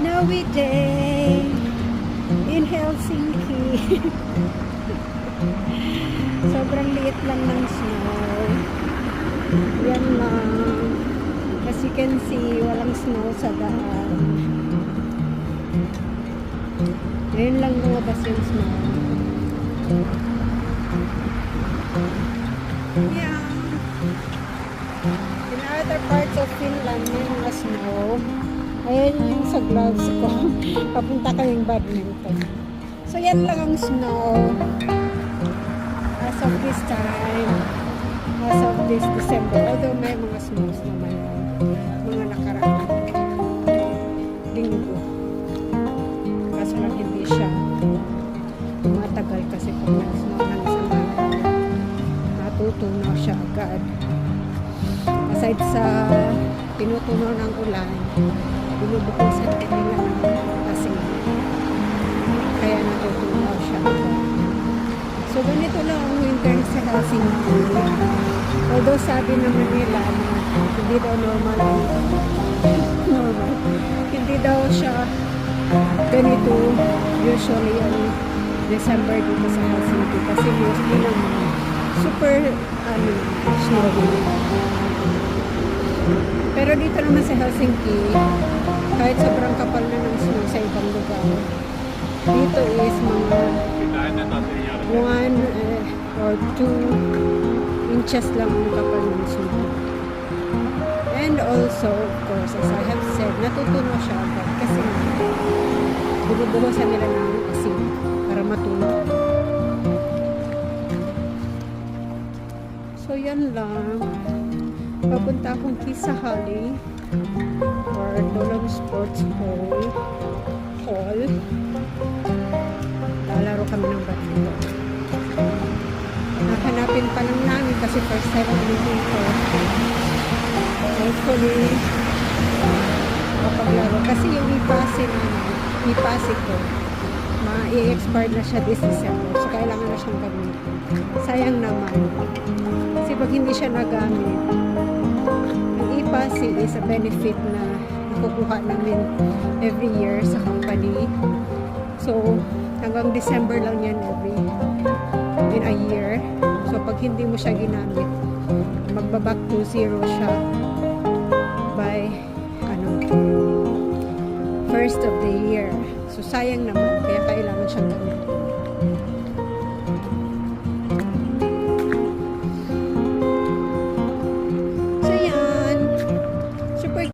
Snowy day in Helsinki. Sobrang liit lang ng snow. Yan lang. As you can see, walang snow sa daan. Ngayon lang lumabas yung snow. Yeah. In other parts of Finland, may mga snow. Ayan yung sa gloves ko. Papunta kaming badminton. So, yan lang ang snow. As of this time. As of this December. Although may mga snows naman. Mga nakaraan. Linggo. Kaso lang hindi siya matagal kasi kung nag-snow ng isang araw. Natutunaw siya agad. Aside sa tinutunaw ng ulan, binubukusan din nila ng asin. Kaya natutunaw siya. So, ganito lang ang winter sa Helsinki. Although sabi naman nila na hindi daw normal. Hindi daw siya ganito usually ang December dito sa Helsinki. Kasi mostly naman super snowy. Pero dito naman sa Helsinki, kahit sobrang kapal na ng snow sa ibang lugar, dito is mga 1 or 2 inches lang ang kapal ng snow. And also, of course, as I have said, natutunaw siya agad kasi binubuhusan nila ng asin para matunaw. So, yan lang. Papunta akong Kisahali or Dolong Sports Hall. Lalaro kami ng badminton. Hanapin pa lang namin kasi first time kami dito. Hopefully, mapaglaro. Kasi yung ipasi ko, ma-i-expire na siya this December. So, kailangan na siyang gamitin. Sayang naman. Kasi pag hindi siya nagamit, ang ipasi is a benefit na nakukuha namin every year sa company. So, hanggang December lang yan in a year. So, pag hindi mo siya ginamit, magbaback to zero siya by first of the year. So, sayang naman. Kaya kailangan siyang gamitin.